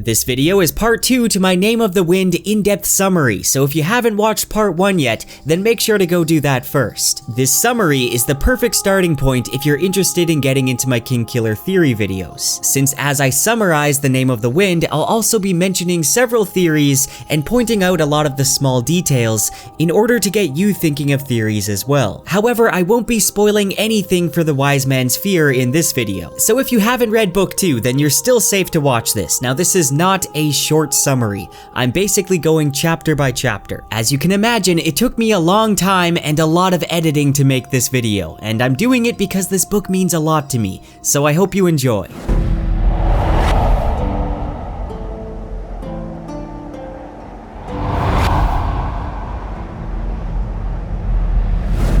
This video is part 2 to my Name of the Wind in-depth summary, so if you haven't watched part 1 yet, then make sure to go do that first. This summary is the perfect starting point if you're interested in getting into my King Killer theory videos, since as I summarize the Name of the Wind, I'll also be mentioning several theories and pointing out a lot of the small details in order to get you thinking of theories as well. However, I won't be spoiling anything for the Wise Man's Fear in this video, so if you haven't read book 2, then you're still safe to watch this. Now this is not a short summary. I'm basically going chapter by chapter. As you can imagine, it took me a long time and a lot of editing to make this video, and I'm doing it because this book means a lot to me, so I hope you enjoy.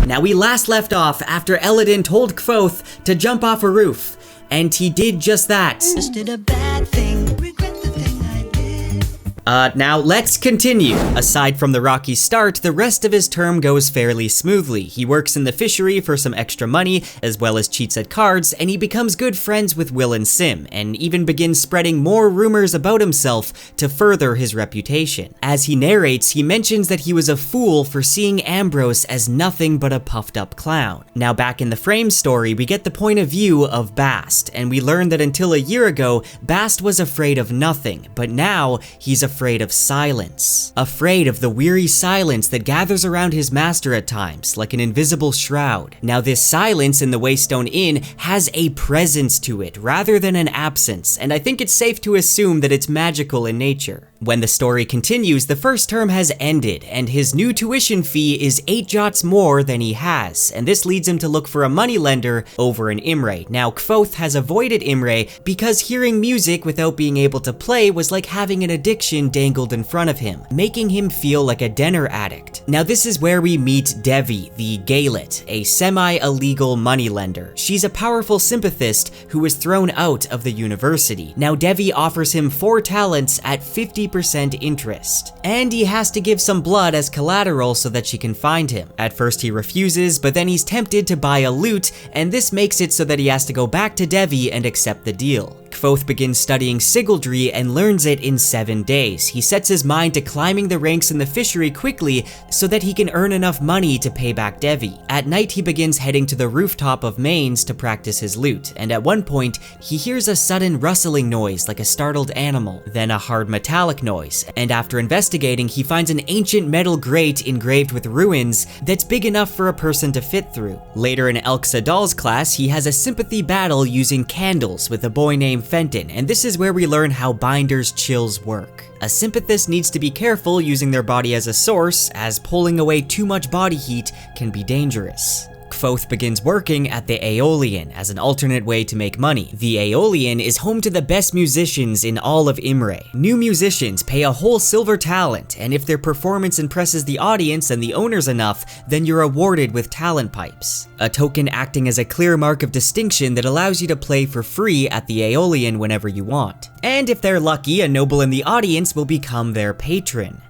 Now we last left off after Eolian told Kvothe to jump off a roof, and he did just that. Just did a bad thing, regret the thing I did. Now let's continue. Aside from the rocky start, the rest of his term goes fairly smoothly. He works in the fishery for some extra money, as well as cheats at cards, and he becomes good friends with Will and Sim, and even begins spreading more rumors about himself to further his reputation. As he narrates, he mentions that he was a fool for seeing Ambrose as nothing but a puffed up clown. Now back in the frame story, we get the point of view of Bast, and we learn that until a year ago, Bast was afraid of nothing, but now he's afraid of silence. Afraid of the weary silence that gathers around his master at times, like an invisible shroud. Now this silence in the Waystone Inn has a presence to it rather than an absence, and I think it's safe to assume that it's magical in nature. When the story continues, the first term has ended, and his new tuition fee is 8 jots more than he has, and this leads him to look for a moneylender over in Imre. Now Kvothe has avoided Imre because hearing music without being able to play was like having an addiction dangled in front of him, making him feel like a Denna addict. Now this is where we meet Devi, the Gaelet, a semi-illegal moneylender. She's a powerful sympathist who was thrown out of the university. Now Devi offers him 4 talents at 50% interest, and he has to give some blood as collateral so that she can find him. At first he refuses, but then he's tempted to buy a lute, and this makes it so that he has to go back to Devi and accept the deal. Kvothe begins studying sigildry and learns it in 7 days. He sets his mind to climbing the ranks in the fishery quickly so that he can earn enough money to pay back Devi. At night he begins heading to the rooftop of Mains to practice his lute, and at one point he hears a sudden rustling noise like a startled animal, then a hard metallic noise, and after investigating he finds an ancient metal grate engraved with ruins that's big enough for a person to fit through. Later in Elk Sadal's class, he has a sympathy battle using candles with a boy named Fenton, and this is where we learn how binders' chills work. A sympathist needs to be careful using their body as a source, as pulling away too much body heat can be dangerous. Kvothe begins working at the Eolian as an alternate way to make money. The Eolian is home to the best musicians in all of Imre. New musicians pay a whole silver talent, and if their performance impresses the audience and the owners enough, then you're awarded with talent pipes, a token acting as a clear mark of distinction that allows you to play for free at the Eolian whenever you want. And if they're lucky, a noble in the audience will become their patron.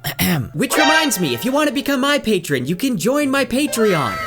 Which reminds me, if you want to become my patron, you can join my Patreon.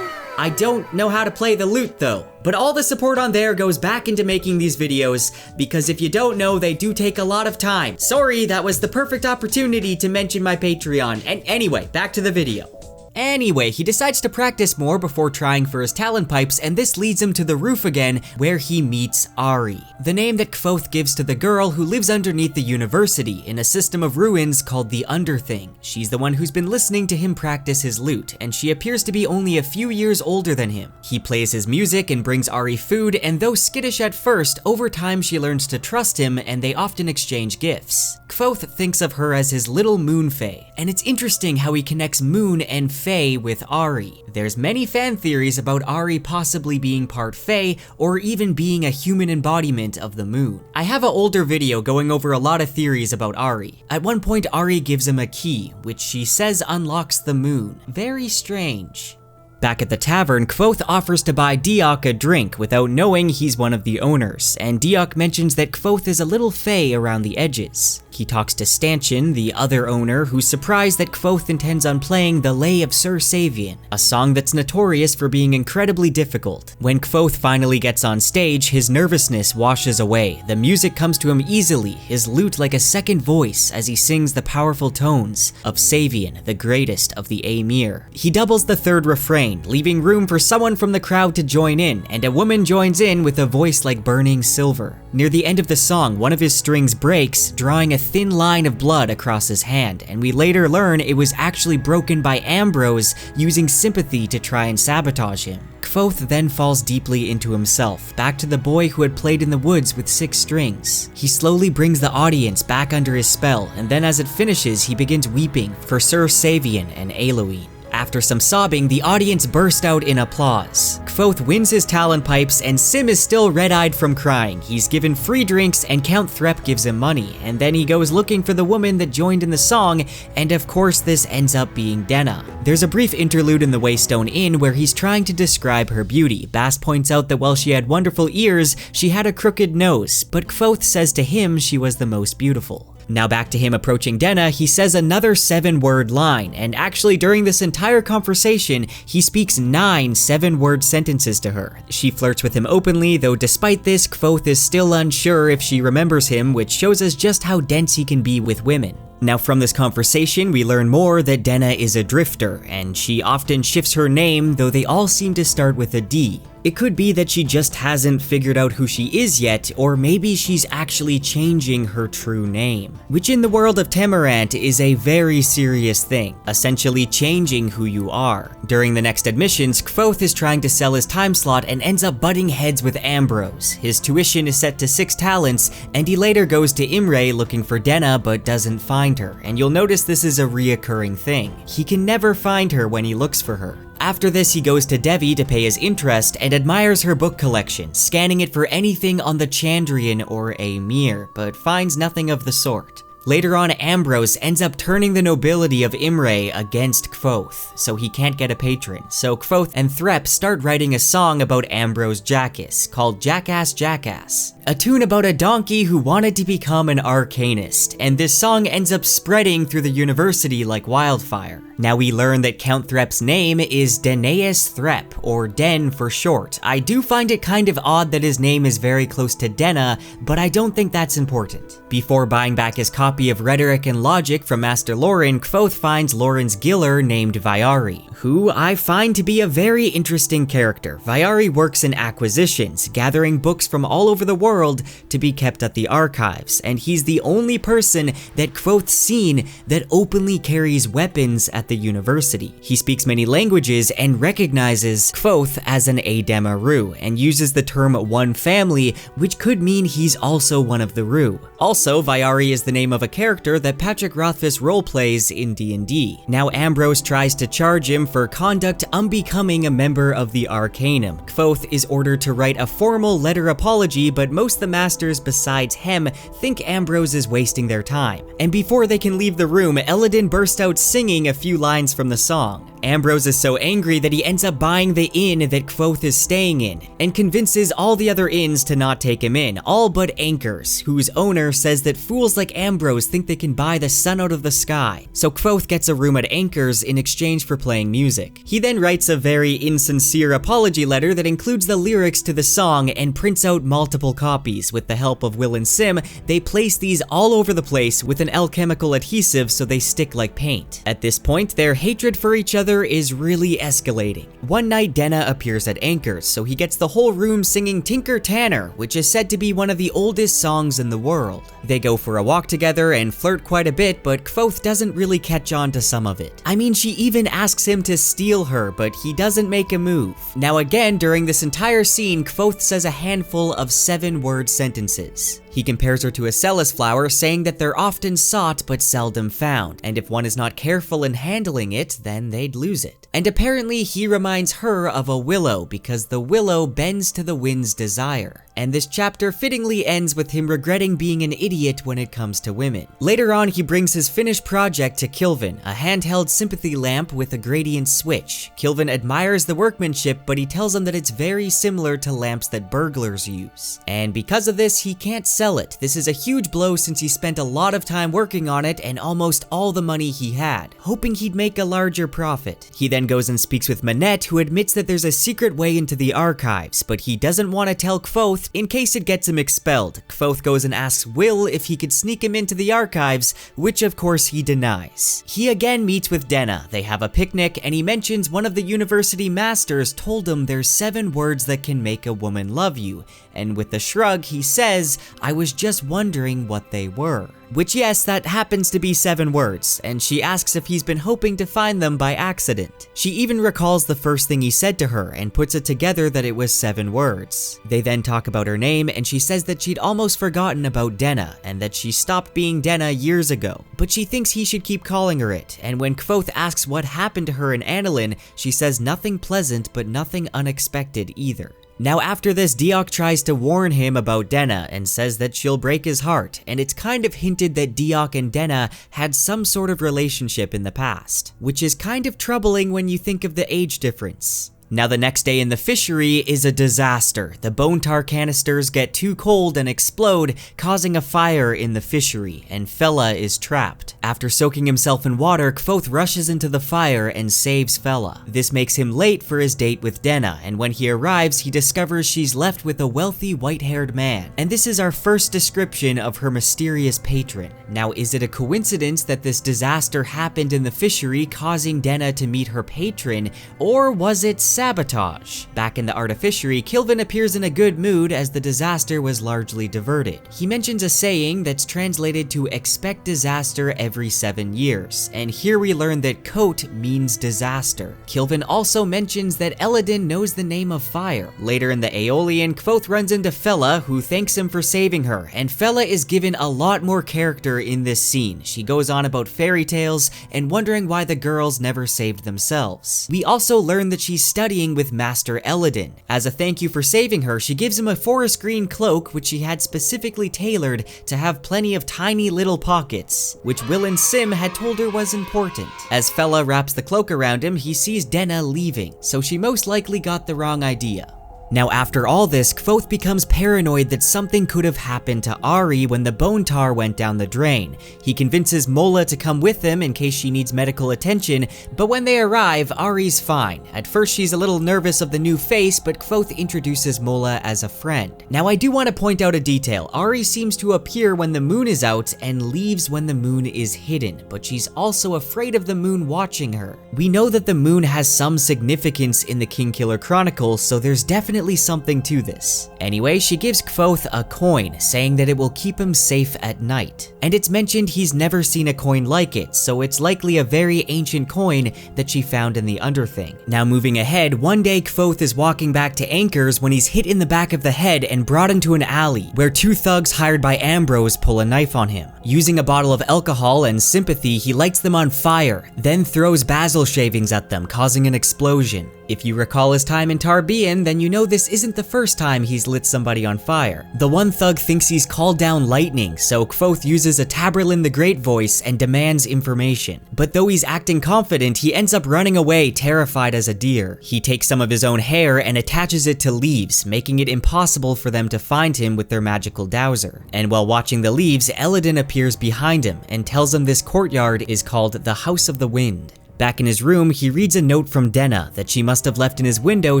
I don't know how to play the lute though, but all the support on there goes back into making these videos, because if you don't know, they do take a lot of time. Sorry, that was the perfect opportunity to mention my Patreon. And anyway, back to the video. Anyway, he decides to practice more before trying for his talent pipes, and this leads him to the roof again, where he meets Auri, the name that Kvothe gives to the girl who lives underneath the university in a system of ruins called the Underthing. She's the one who's been listening to him practice his lute, and she appears to be only a few years older than him. He plays his music and brings Auri food, and though skittish at first, over time she learns to trust him, and they often exchange gifts. Kvothe thinks of her as his little moon fae, and it's interesting how he connects moon and fae with Auri. There's many fan theories about Auri possibly being part fae, or even being a human embodiment of the moon. I have an older video going over a lot of theories about Auri. At one point Auri gives him a key, which she says unlocks the moon. Very strange. Back at the tavern, Kvothe offers to buy Diok a drink without knowing he's one of the owners, and Diok mentions that Kvothe is a little fey around the edges. He talks to Stanchion, the other owner, who's surprised that Kvothe intends on playing the Lay of Sir Savian, a song that's notorious for being incredibly difficult. When Kvothe finally gets on stage, his nervousness washes away. The music comes to him easily, his lute like a second voice as he sings the powerful tones of Savian, the greatest of the Aemir. He doubles the third refrain, leaving room for someone from the crowd to join in, and a woman joins in with a voice like burning silver. Near the end of the song, one of his strings breaks, drawing a thin line of blood across his hand, and we later learn it was actually broken by Ambrose using Sympathy to try and sabotage him. Kvothe then falls deeply into himself, back to the boy who had played in the woods with 6 strings. He slowly brings the audience back under his spell, and then as it finishes, he begins weeping for Sir Savian and Eolian. After some sobbing, the audience burst out in applause. Kvothe wins his talon pipes, and Sim is still red-eyed from crying. He's given free drinks, and Count Threp gives him money, and then he goes looking for the woman that joined in the song, and of course this ends up being Denna. There's a brief interlude in the Waystone Inn where he's trying to describe her beauty. Bast points out that while she had wonderful ears, she had a crooked nose, but Kvothe says to him she was the most beautiful. Now back to him approaching Denna, he says another 7-word line, and actually during this entire conversation, he speaks 9 7-word sentences to her. She flirts with him openly, though despite this, Kvothe is still unsure if she remembers him, which shows us just how dense he can be with women. Now from this conversation, we learn more that Denna is a drifter, and she often shifts her name, though they all seem to start with a D. It could be that she just hasn't figured out who she is yet, or maybe she's actually changing her true name, which in the world of Temerant is a very serious thing, essentially changing who you are. During the next admissions, Kvothe is trying to sell his time slot and ends up butting heads with Ambrose. His tuition is set to 6 talents, and he later goes to Imre looking for Denna but doesn't find her, and you'll notice this is a reoccurring thing. He can never find her when he looks for her. After this, he goes to Devi to pay his interest and admires her book collection, scanning it for anything on the Chandrian or Aemir, but finds nothing of the sort. Later on, Ambrose ends up turning the nobility of Imre against Kvothe, so he can't get a patron. So Kvothe and Threp start writing a song about Ambrose Jackass called Jackass Jackass, a tune about a donkey who wanted to become an arcanist, and this song ends up spreading through the university like wildfire. Now we learn that Count Threp's name is Dennaeus Threp, or Den for short. I do find it kind of odd that his name is very close to Denna, but I don't think that's important. Before buying back his copy of Rhetoric and Logic from Master Loren, Kvothe finds Loren's Giller named Viari, who I find to be a very interesting character. Viari works in acquisitions, gathering books from all over the world to be kept at the archives, and he's the only person that Kvothe's seen that openly carries weapons at the university. He speaks many languages and recognizes Kvothe as an Adema Rue, and uses the term one family, which could mean he's also one of the Rue. Also, Viari is the name of a character that Patrick Rothfuss roleplays in D&D. Now Ambrose tries to charge him for conduct unbecoming a member of the Arcanum. Kvothe is ordered to write a formal letter apology, but most of the masters besides Hem think Ambrose is wasting their time. And before they can leave the room, Eladin bursts out singing a few lines from the song. Ambrose is so angry that he ends up buying the inn that Kvothe is staying in, and convinces all the other inns to not take him in, all but Anchor's, whose owner says that fools like Ambrose think they can buy the sun out of the sky. So Kvothe gets a room at Anchor's in exchange for playing music. He then writes a very insincere apology letter that includes the lyrics to the song and prints out multiple copies. With the help of Will and Sim, they place these all over the place with an alchemical adhesive so they stick like paint. At this point, their hatred for each other is really escalating. One night, Denna appears at Anchor's, so he gets the whole room singing Tinker Tanner, which is said to be one of the oldest songs in the world. They go for a walk together and flirt quite a bit, but Kvothe doesn't really catch on to some of it. I mean, she even asks him to steal her, but he doesn't make a move. Now again, during this entire scene, Kvothe says a handful of 7-word sentences. He compares her to a Celis flower, saying that they're often sought but seldom found, and if one is not careful in handling it, then they'd lose it. And apparently he reminds her of a willow because the willow bends to the wind's desire. And this chapter fittingly ends with him regretting being an idiot when it comes to women. Later on, he brings his finished project to Kvothe, a handheld sympathy lamp with a gradient switch. Kvothe admires the workmanship, but he tells him that it's very similar to lamps that burglars use. And because of this, he can't sell it. This is a huge blow since he spent a lot of time working on it and almost all the money he had, hoping he'd make a larger profit. He then goes and speaks with Manette, who admits that there's a secret way into the archives, but he doesn't want to tell Kvothe in case it gets him expelled. Kvothe goes and asks Will if he could sneak him into the archives, which of course he denies. He again meets with Denna. They have a picnic and he mentions one of the university masters told him there's 7 words that can make a woman love you, and with a shrug he says, I was just wondering what they were. Which yes, that happens to be 7 words, and she asks if he's been hoping to find them by accident. She even recalls the first thing he said to her and puts it together that it was 7 words. They then talk about her name and she says that she'd almost forgotten about Denna and that she stopped being Denna years ago, but she thinks he should keep calling her it, and when Kvothe asks what happened to her in Annalyn, she says nothing pleasant but nothing unexpected either. Now after this, Deoch tries to warn him about Denna and says that she'll break his heart, and it's kind of hinted that Deoch and Denna had some sort of relationship in the past, which is kind of troubling when you think of the age difference. Now the next day in the fishery is a disaster. The bone tar canisters get too cold and explode, causing a fire in the fishery, and Fella is trapped. After soaking himself in water, Kvothe rushes into the fire and saves Fella. This makes him late for his date with Denna, and when he arrives, he discovers she's left with a wealthy white-haired man. And this is our first description of her mysterious patron. Now, is it a coincidence that this disaster happened in the fishery, causing Denna to meet her patron, or was it sabotage? Back in the art of fishery, Kvothe appears in a good mood as the disaster was largely diverted. He mentions a saying that's translated to expect disaster every 7 years, and here we learn that Kote means disaster. Kvothe also mentions that Eladin knows the name of fire. Later in the Aeolian, Kvothe runs into Fella, who thanks him for saving her, and Fella is given a lot more character in this scene. She goes on about fairy tales and wondering why the girls never saved themselves. We also learn that she's studying with Master Eladin. As a thank you for saving her, she gives him a forest green cloak which she had specifically tailored to have plenty of tiny little pockets, which Will and Sim had told her was important. As Fella wraps the cloak around him, he sees Denna leaving, so she most likely got the wrong idea. Now after all this, Kvothe becomes paranoid that something could have happened to Auri when the bone tar went down the drain. He convinces Mola to come with him in case she needs medical attention, but when they arrive, Auri's fine. At first she's a little nervous of the new face, but Kvothe introduces Mola as a friend. Now I do want to point out a detail. Auri seems to appear when the moon is out and leaves when the moon is hidden, but she's also afraid of the moon watching her. We know that the moon has some significance in the Kingkiller Chronicles, so there's definitely something to this. Anyway, she gives Kvothe a coin, saying that it will keep him safe at night. And it's mentioned he's never seen a coin like it, so it's likely a very ancient coin that she found in the Underthing. Now moving ahead, one day Kvothe is walking back to Anchor's when he's hit in the back of the head and brought into an alley, where 2 thugs hired by Ambrose pull a knife on him. Using a bottle of alcohol and Sympathy, he lights them on fire, then throws basil shavings at them, causing an explosion. If you recall his time in Tarbean, then you know this isn't the first time he's lit somebody on fire. The one thug thinks he's called down lightning, so Kvothe uses a Taborlin the Great voice and demands information. But though he's acting confident, he ends up running away terrified as a deer. He takes some of his own hair and attaches it to leaves, making it impossible for them to find him with their magical dowser. And while watching the leaves, Eladin appears behind him and tells him this courtyard is called the House of the Wind. Back in his room, he reads a note from Denna that she must have left in his window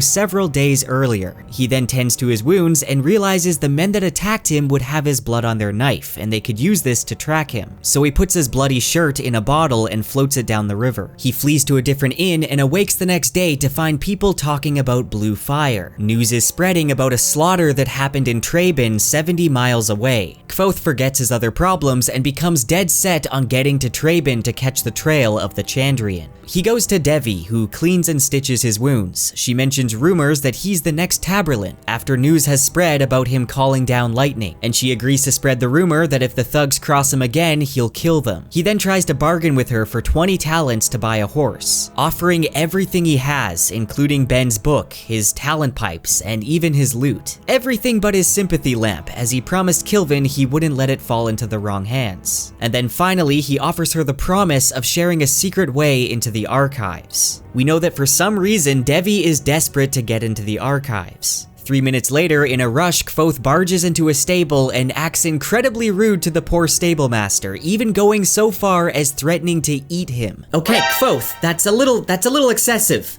several days earlier. He then tends to his wounds and realizes the men that attacked him would have his blood on their knife, and they could use this to track him. So he puts his bloody shirt in a bottle and floats it down the river. He flees to a different inn and awakes the next day to find people talking about blue fire. News is spreading about a slaughter that happened in Traben 70 miles away. Kvothe forgets his other problems and becomes dead set on getting to Traben to catch the trail of the Chandrian. He goes to Devi, who cleans and stitches his wounds. She mentions rumors that he's the next Taborlin after news has spread about him calling down lightning, and she agrees to spread the rumor that if the thugs cross him again, he'll kill them. He then tries to bargain with her for 20 talents to buy a horse, offering everything he has, including Ben's book, his talent pipes, and even his lute. Everything but his sympathy lamp, as he promised Kvothe he wouldn't let it fall into the wrong hands. And then finally, he offers her the promise of sharing a secret way into the archives. We know that for some reason, Devi is desperate to get into the archives. 3 minutes later, in a rush, Kvothe barges into a stable and acts incredibly rude to the poor stable master, even going so far as threatening to eat him. Okay, Kvothe, that's a little excessive.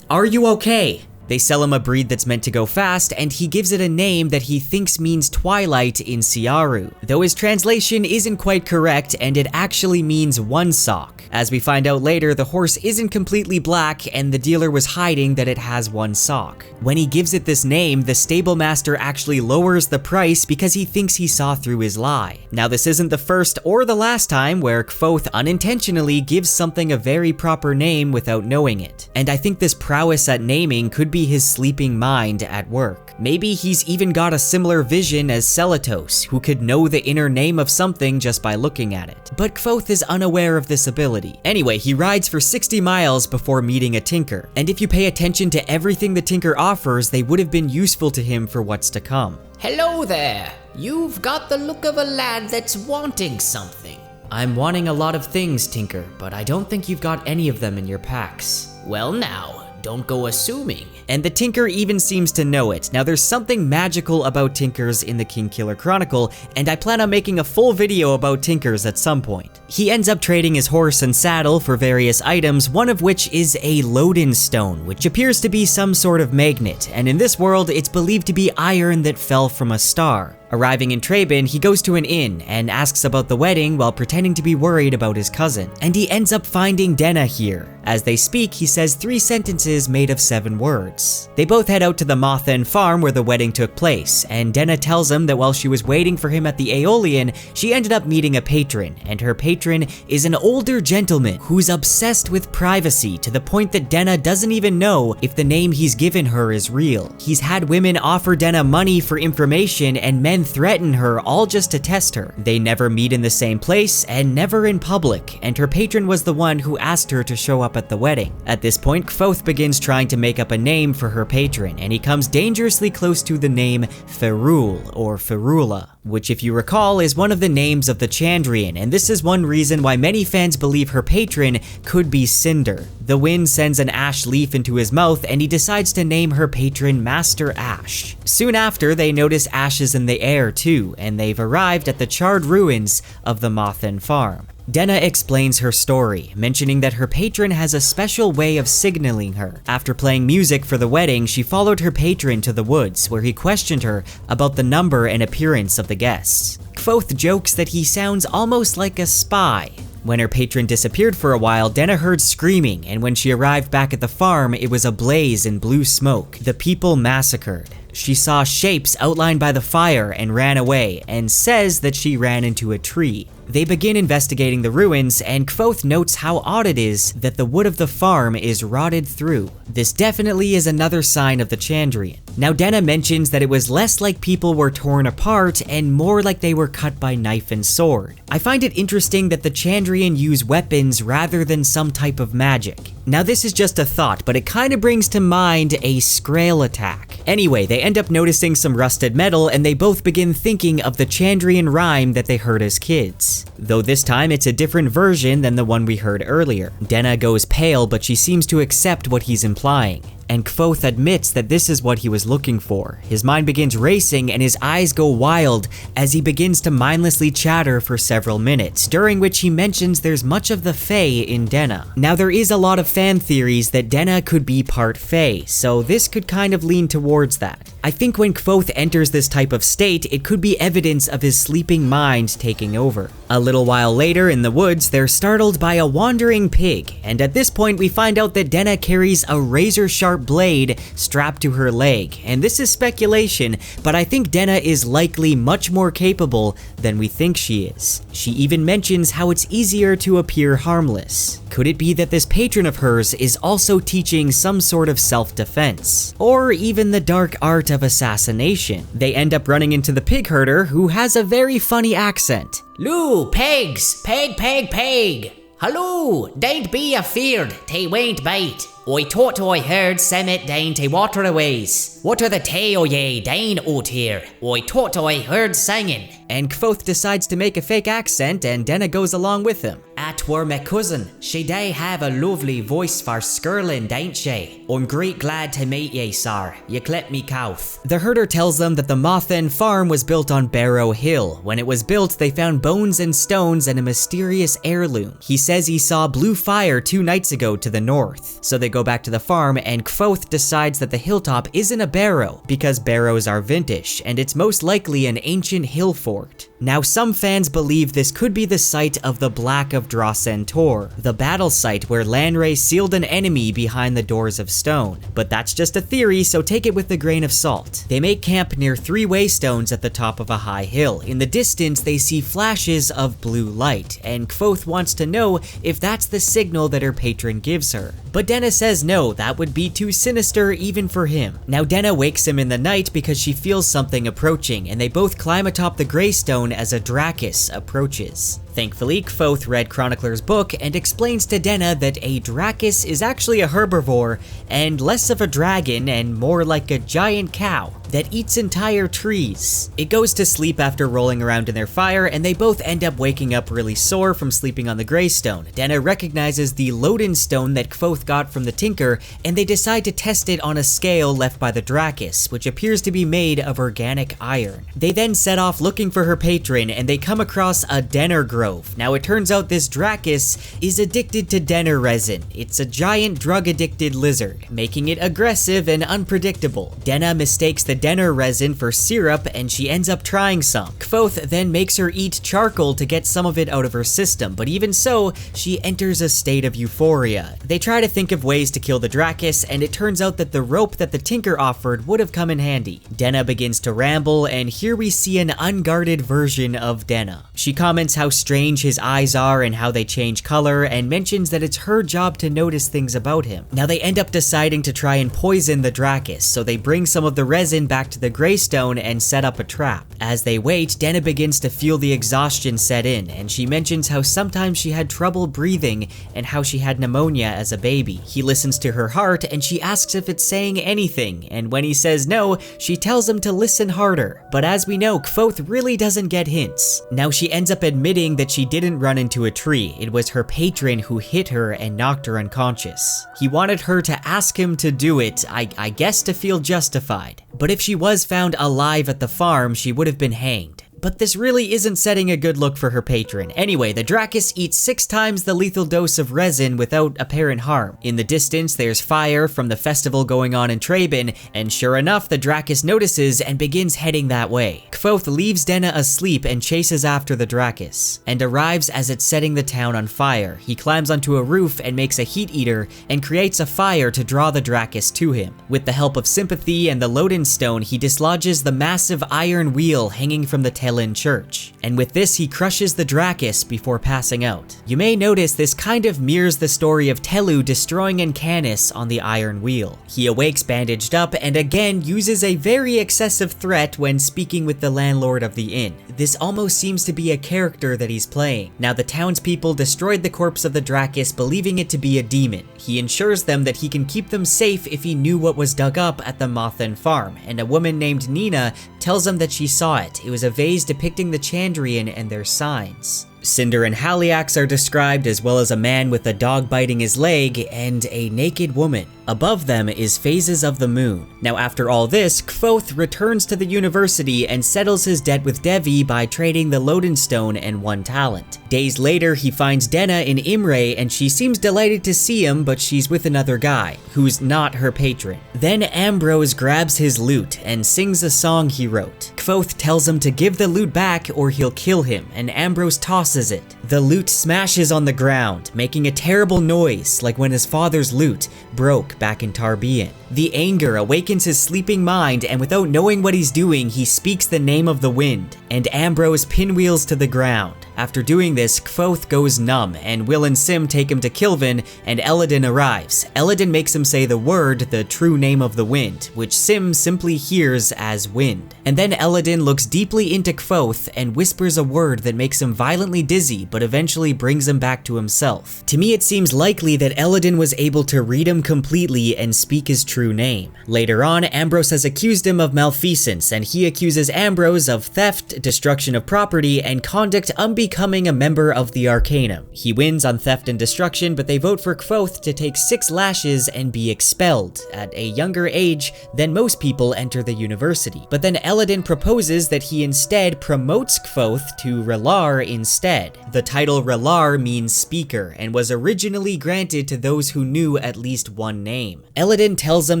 Are you okay? They sell him a breed that's meant to go fast, and he gives it a name that he thinks means twilight in Siaru, though his translation isn't quite correct and it actually means one sock. As we find out later, the horse isn't completely black and the dealer was hiding that it has one sock. When he gives it this name, the stable master actually lowers the price because he thinks he saw through his lie. Now this isn't the first or the last time where Kvothe unintentionally gives something a very proper name without knowing it, and I think this prowess at naming could be his sleeping mind at work. Maybe he's even got a similar vision as Celatos, who could know the inner name of something just by looking at it. But Kvothe is unaware of this ability. Anyway, he rides for 60 miles before meeting a tinker, and if you pay attention to everything the tinker offers, they would have been useful to him for what's to come. Hello there. You've got the look of a lad that's wanting something. I'm wanting a lot of things, tinker, but I don't think you've got any of them in your packs. Well now, don't go assuming. And the tinker even seems to know it. Now there's something magical about tinkers in the Kingkiller Chronicle, and I plan on making a full video about tinkers at some point. He ends up trading his horse and saddle for various items, one of which is a Loden stone, which appears to be some sort of magnet, and in this world it's believed to be iron that fell from a star. Arriving in Traben, he goes to an inn and asks about the wedding while pretending to be worried about his cousin, and he ends up finding Denna here. As they speak, he says 3 sentences made of 7 words. They both head out to the Mauthen Farm where the wedding took place, and Denna tells him that while she was waiting for him at the Aeolian, she ended up meeting a patron, and her patron is an older gentleman who's obsessed with privacy to the point that Denna doesn't even know if the name he's given her is real. He's had women offer Denna money for information and men threaten her all just to test her. They never meet in the same place and never in public, and her patron was the one who asked her to show up at the wedding. At this point, Kvothe begins trying to make up a name for her patron, and he comes dangerously close to the name Ferul or Ferula, which if you recall is one of the names of the Chandrian, and this is one reason why many fans believe her patron could be Cinder. The wind sends an ash leaf into his mouth and he decides to name her patron Master Ash. Soon after, they notice ashes in the air too, and they've arrived at the charred ruins of the Mauthen Farm. Denna explains her story, mentioning that her patron has a special way of signaling her. After playing music for the wedding, she followed her patron to the woods, where he questioned her about the number and appearance of the guests. Kvothe jokes that he sounds almost like a spy. When her patron disappeared for a while, Denna heard screaming, and when she arrived back at the farm, it was ablaze in blue smoke. The people massacred. She saw shapes outlined by the fire and ran away, and says that she ran into a tree. They begin investigating the ruins, and Kvothe notes how odd it is that the wood of the farm is rotted through. This definitely is another sign of the Chandrian. Now Denna mentions that it was less like people were torn apart and more like they were cut by knife and sword. I find it interesting that the Chandrian use weapons rather than some type of magic. Now this is just a thought, but it kind of brings to mind a Skrael attack. Anyway, they end up noticing some rusted metal, and they both begin thinking of the Chandrian rhyme that they heard as kids. Though this time it's a different version than the one we heard earlier. Denna goes pale, but she seems to accept what he's implying. And Kvothe admits that this is what he was looking for. His mind begins racing and his eyes go wild as he begins to mindlessly chatter for several minutes, during which he mentions there's much of the Fae in Denna. Now there is a lot of fan theories that Denna could be part Fae, so this could kind of lean towards that. I think when Kvothe enters this type of state, it could be evidence of his sleeping mind taking over. A little while later in the woods, they're startled by a wandering pig, and at this point we find out that Denna carries a razor-sharp blade strapped to her leg, and this is speculation, but I think Denna is likely much more capable than we think she is. She even mentions how it's easier to appear harmless. Could it be that this patron of hers is also teaching some sort of self-defense? Or even the dark art of assassination? They end up running into the pig herder, who has a very funny accent. Loo, pegs, peg. Hello, don't be afeard, they won't bite. I thought I heard Semet down te waterways. What are the tay o ye down out here? I thought I heard singing. And Kvothe decides to make a fake accent, and Denna goes along with him. At were my cousin. She do have a lovely voice for skirling, don't she? I'm great glad to meet ye, sir. You clipped me Kvothe. The herder tells them that the Mauthen Farm was built on Barrow Hill. When it was built, they found bones and stones and a mysterious heirloom. He says he saw blue fire 2 nights ago to the north. So they go back to the farm, and Kvothe decides that the hilltop isn't a barrow, because barrows are vintage, and it's most likely an ancient hill fort. Now, some fans believe this could be the site of the Black of Dracentor, the battle site where Lanray sealed an enemy behind the doors of stone. But that's just a theory, so take it with a grain of salt. They make camp near 3 waystones at the top of a high hill. In the distance, they see flashes of blue light, and Kvothe wants to know if that's the signal that her patron gives her. But Denna says no, that would be too sinister even for him. Now, Denna wakes him in the night because she feels something approaching, and they both climb atop the greystone as a Draccus approaches. Thankfully, Kvothe read Chronicler's book and explains to Denna that a Draccus is actually a herbivore and less of a dragon and more like a giant cow that eats entire trees. It goes to sleep after rolling around in their fire, and they both end up waking up really sore from sleeping on the greystone. Denna recognizes the Lute stone that Kvothe got from the tinker, and they decide to test it on a scale left by the Draccus, which appears to be made of organic iron. They then set off looking for her patron, and they come across a Denner grove. Now, it turns out this Draccus is addicted to Denner resin. It's a giant drug-addicted lizard, making it aggressive and unpredictable. Denna mistakes the Denner resin for syrup, and she ends up trying some. Kvothe then makes her eat charcoal to get some of it out of her system, but even so, she enters a state of euphoria. They try to think of ways to kill the Draccus, and it turns out that the rope that the tinker offered would have come in handy. Denna begins to ramble, and here we see an unguarded version of Denna. She comments how strange his eyes are and how they change color, and mentions that it's her job to notice things about him. Now, they end up deciding to try and poison the Draccus, so they bring some of the resin back to the greystone and set up a trap. As they wait, Denna begins to feel the exhaustion set in, and she mentions how sometimes she had trouble breathing and how she had pneumonia as a baby. He listens to her heart, and she asks if it's saying anything, and when he says no, she tells him to listen harder. But as we know, Kvothe really doesn't get hints. Now, she ends up admitting that she didn't run into a tree. It was her patron who hit her and knocked her unconscious. He wanted her to ask him to do it, I guess to feel justified. But if she was found alive at the farm, she would have been hanged. But this really isn't setting a good look for her patron. Anyway, the Draccus eats 6 times the lethal dose of resin without apparent harm. In the distance, there's fire from the festival going on in Traben, and sure enough, the Draccus notices and begins heading that way. Kvothe leaves Denna asleep and chases after the Draccus, and arrives as it's setting the town on fire. He climbs onto a roof and makes a heat eater and creates a fire to draw the Draccus to him. With the help of Sympathy and the Lute stone, he dislodges the massive iron wheel hanging from the Tellin church, and with this he crushes the Draccus before passing out. You may notice this kind of mirrors the story of Tellu destroying Encanis on the iron wheel. He awakes bandaged up and again uses a very excessive threat when speaking with the landlord of the inn. This almost seems to be a character that he's playing. Now, the townspeople destroyed the corpse of the Draccus, believing it to be a demon. He ensures them that he can keep them safe if he knew what was dug up at the Mauthen Farm, and a woman named Nina tells him that she saw it. It was a vase depicting the Chandrian and their signs. Cinder and Haliax are described, as well as a man with a dog biting his leg and a naked woman. Above them is phases of the moon. Now, after all this, Kvothe returns to the university and settles his debt with Devi by trading the Lute stone and 1 talent. Days later, he finds Denna in Imre, and she seems delighted to see him, but she's with another guy, who's not her patron. Then Ambrose grabs his lute and sings a song he wrote. Kvothe tells him to give the lute back or he'll kill him, and Ambrose tosses it. The lute smashes on the ground, making a terrible noise like when his father's lute broke back in Tarbean. The anger awakens his sleeping mind, and without knowing what he's doing, he speaks the name of the wind, and Ambrose pinwheels to the ground. After doing this, Kvothe goes numb, and Will and Sim take him to Kilvin, and Eladin arrives. Eladin makes him say the word, the true name of the wind, which Sim simply hears as wind. And then Eladin looks deeply into Kvothe and whispers a word that makes him violently dizzy, but eventually brings him back to himself. To me, it seems likely that Eladin was able to read him completely and speak his true name. Later on, Ambrose has accused him of malfeasance, and he accuses Ambrose of theft, destruction of property, and conduct unbecoming a member of the Arcanum. He wins on theft and destruction, but they vote for Kvothe to take 6 lashes and be expelled. At a younger age than most people enter the university. But then Eladin proposes that he instead promotes Kvothe to Relar instead. The title Relar means speaker, and was originally granted to those who knew at least one name. Eladin tells him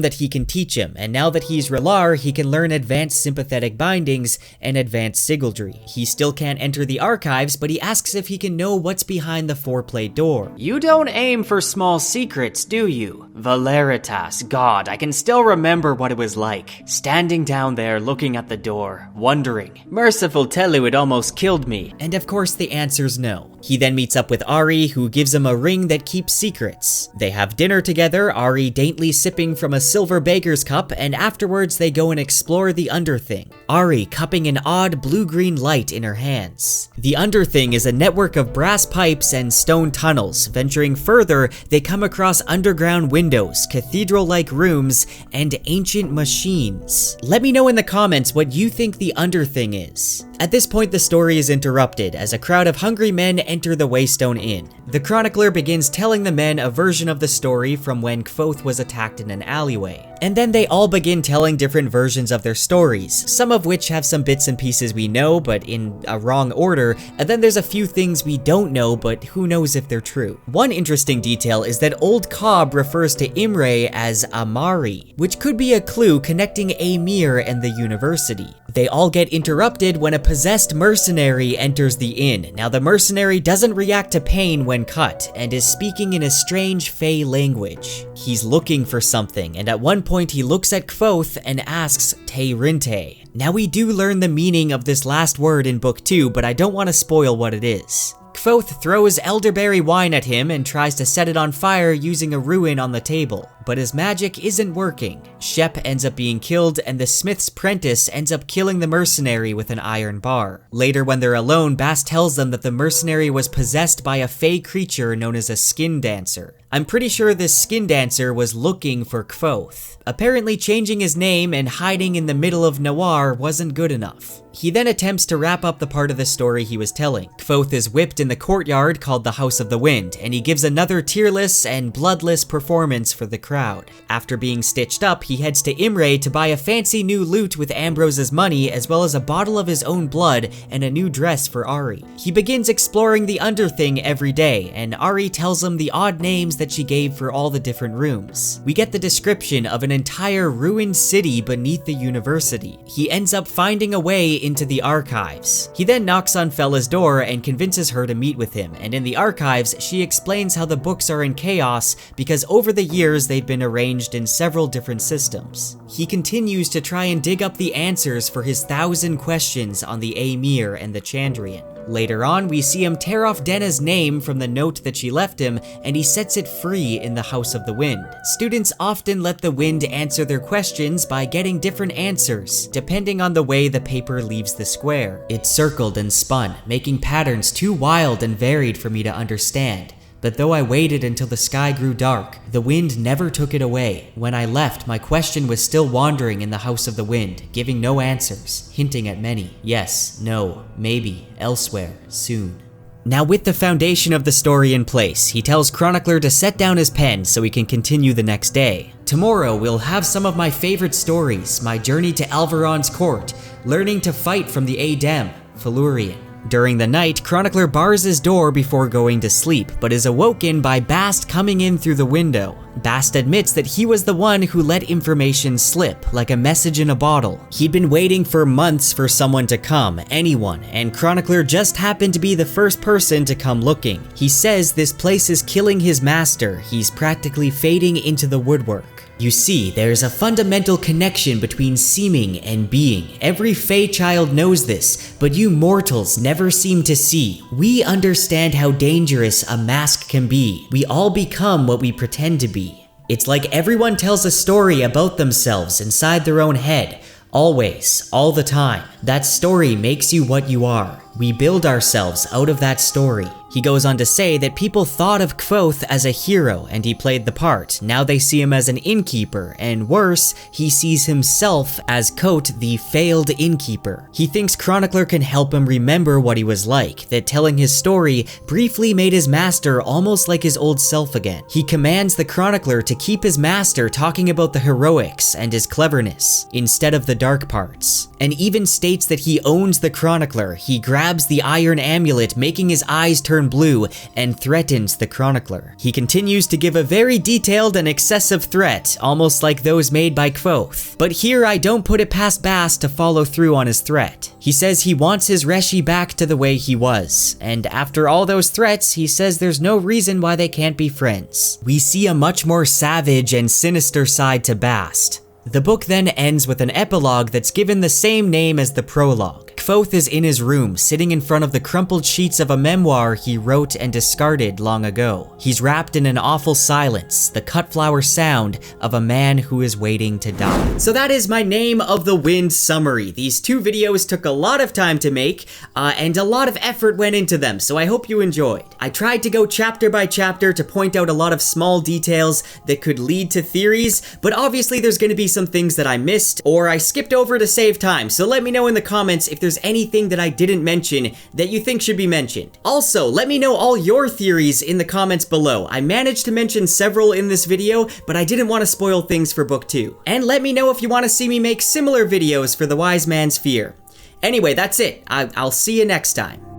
that he can teach him, and now that he's Relar, he can learn advanced sympathetic bindings and advanced sigildry. He still can't enter the archives, but he asks if he can know what's behind the 4-plate door. You don't aim for small secrets, do you? Valeritas, God, I can still remember what it was like. Standing down there looking at the door, wondering. Merciful Telu, it almost killed me. And of course the answer's no. He then meets up with Auri, who gives him a ring that keeps secrets. They have dinner together, Auri daintily sipping from a silver baker's cup, and afterwards they go and explore the Underthing, Auri cupping an odd blue-green light in her hands. The Underthing is a network of brass pipes and stone tunnels. Venturing further, they come across underground windows, cathedral-like rooms, and ancient machines. Let me know in the comments what you think the Underthing is. At this point, the story is interrupted as a crowd of hungry men enter the Waystone Inn. The chronicler begins telling the men a version of the story from when Kvothe was attacked in an alleyway. And then they all begin telling different versions of their stories, some of which have some bits and pieces we know, but in a wrong order, and then there's a few things we don't know, but who knows if they're true. One interesting detail is that Old Cobb refers to Imre as Amari, which could be a clue connecting Amir and the university. They all get interrupted when a possessed mercenary enters the inn. Now the mercenary doesn't react to pain when cut, and is speaking in a strange Fey language. He's looking for something, and at one point he looks at Kvothe and asks Te Rinte. Now we do learn the meaning of this last word in book 2, but I don't want to spoil what it is. Kvothe throws elderberry wine at him and tries to set it on fire using a ruin on the table, but his magic isn't working. Shep ends up being killed, and the smith's prentice ends up killing the mercenary with an iron bar. Later, when they're alone, Bast tells them that the mercenary was possessed by a fey creature known as a skin dancer. I'm pretty sure this skin dancer was looking for Kvothe. Apparently changing his name and hiding in the middle of Noir wasn't good enough. He then attempts to wrap up the part of the story he was telling. Kvothe is whipped in the courtyard called the House of the Wind, and he gives another tearless and bloodless performance for the crowd. After being stitched up, he heads to Imre to buy a fancy new lute with Ambrose's money, as well as a bottle of his own blood and a new dress for Auri. He begins exploring the Underthing every day, and Auri tells him the odd names that she gave for all the different rooms. We get the description of an entire ruined city beneath the university. He ends up finding a way into the archives. He then knocks on Fella's door and convinces her to meet with him, and in the archives, she explains how the books are in chaos because over the years they've been arranged in several different systems. He continues to try and dig up the answers for his 1,000 questions on the Amir and the Chandrian. Later on, we see him tear off Denna's name from the note that she left him, and he sets it free in the House of the Wind. Students often let the wind answer their questions by getting different answers, depending on the way the paper leaves the square. It circled and spun, making patterns too wild and varied for me to understand. But though I waited until the sky grew dark, the wind never took it away. When I left, my question was still wandering in the House of the Wind, giving no answers, hinting at many. Yes, no, maybe, elsewhere, soon. Now with the foundation of the story in place, he tells Chronicler to set down his pen so he can continue the next day. Tomorrow we'll have some of my favorite stories, my journey to Alvaron's court, learning to fight from the Adem, Felurian. During the night, Chronicler bars his door before going to sleep, but is awoken by Bast coming in through the window. Bast admits that he was the one who let information slip, like a message in a bottle. He'd been waiting for months for someone to come, anyone, and Chronicler just happened to be the first person to come looking. He says this place is killing his master, he's practically fading into the woodwork. You see, there's a fundamental connection between seeming and being. Every Fae child knows this, but you mortals never seem to see. We understand how dangerous a mask can be. We all become what we pretend to be. It's like everyone tells a story about themselves inside their own head. Always, all the time. That story makes you what you are. We build ourselves out of that story. He goes on to say that people thought of Kvothe as a hero and he played the part. Now they see him as an innkeeper, and worse, he sees himself as Kvothe, the failed innkeeper. He thinks Chronicler can help him remember what he was like, that telling his story briefly made his master almost like his old self again. He commands the Chronicler to keep his master talking about the heroics and his cleverness, instead of the dark parts, and even states that he owns the Chronicler. He grabs the iron amulet, making his eyes turn blue, and threatens the Chronicler. He continues to give a very detailed and excessive threat, almost like those made by Kvothe. But here I don't put it past Bast to follow through on his threat. He says he wants his Reshi back to the way he was, and after all those threats, he says there's no reason why they can't be friends. We see a much more savage and sinister side to Bast. The book then ends with an epilogue that's given the same name as the prologue. Kvothe is in his room, sitting in front of the crumpled sheets of a memoir he wrote and discarded long ago. He's wrapped in an awful silence, the cut flower sound of a man who is waiting to die. So that is my Name of the Wind summary. These two videos took a lot of time to make, and a lot of effort went into them, so I hope you enjoyed. I tried to go chapter by chapter to point out a lot of small details that could lead to theories, but obviously there's going to be some things that I missed or I skipped over to save time, so let me know in the comments if there's anything that I didn't mention that you think should be mentioned. Also, let me know all your theories in the comments below. I managed to mention several in this video, but I didn't want to spoil things for book 2. And let me know if you want to see me make similar videos for the Wise Man's Fear. Anyway, that's it. I'll see you next time.